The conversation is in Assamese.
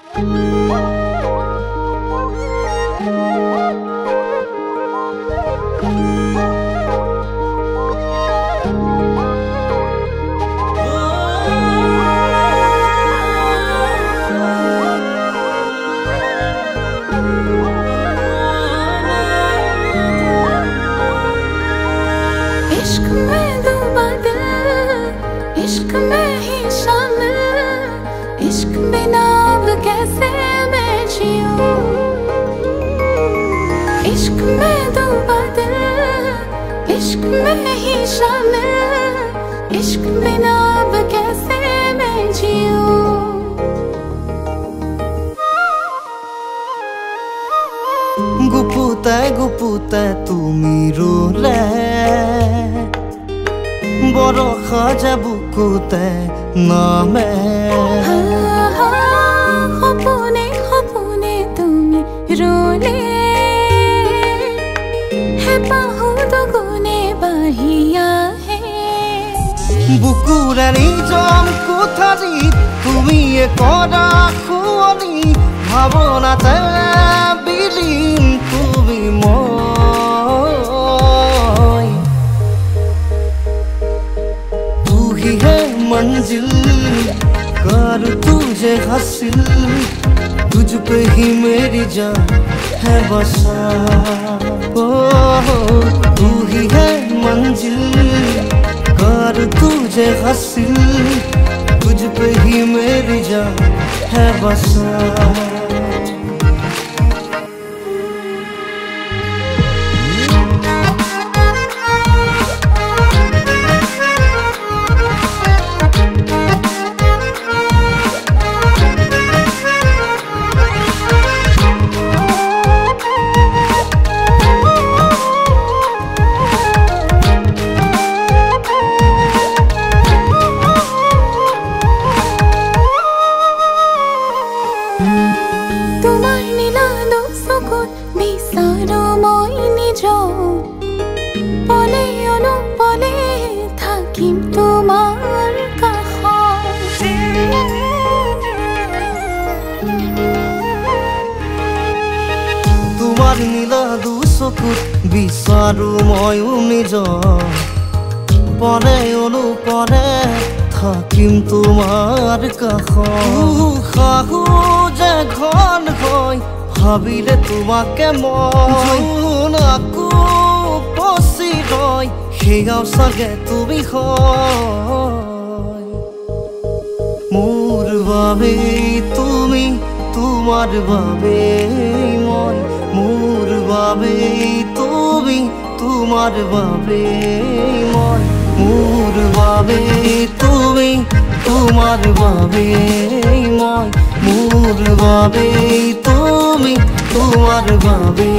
इश्क में डूबा दिल, इश्क में ही शामिल, इश्क बिना अब कैसे मैं जीऊं। इश्क में डूबा दिल, इश्क में ही शामिल, इश्क बिना अब कैसे मैं जीऊं। গুপুতে তুমি ৰুলে বৰষা বুকুতে নামে সপোনে সপোনে তুমি ৰুলে হেঁপাহো দুগুণে বাঢ়ি আহে। বুকুৰে নিজন কোঠাৰীত তুমি কৰা শুৱনি ভাৱনাতে বিলীন তুমি মই। तू ही है मंजिल कर तुझे हासिल, तुझ पे ही मेरी जान है बसा। ओ तू ही है मंजिल कर तुझे हासिल, तुझ पे ही मेरी जान है बसा। তোমার নীলালো চকুত বিচাৰো মই নিজ পলে অনুপলে থাকিম তোমাৰ কাষত। তোমাৰ নীলালো চকুত বিচাৰো ময়ো নিজ পলে অনুপলে থাকিম তোমাৰ কাষত। যে ঘন হৈ ভাবিলে তোমাকে মই আকৌ পচি ৰয় সেয়াও চাগে তুমি হয়। মোৰ বাবে তুমি তোমাৰ বাবে মই, মোৰ বাবে তুমি তোমাৰ বাবে মই, মোৰ বাবে তুমি তোমাৰ বাবে মই, মোৰ বাবে তুমি তোমাৰ বাবে।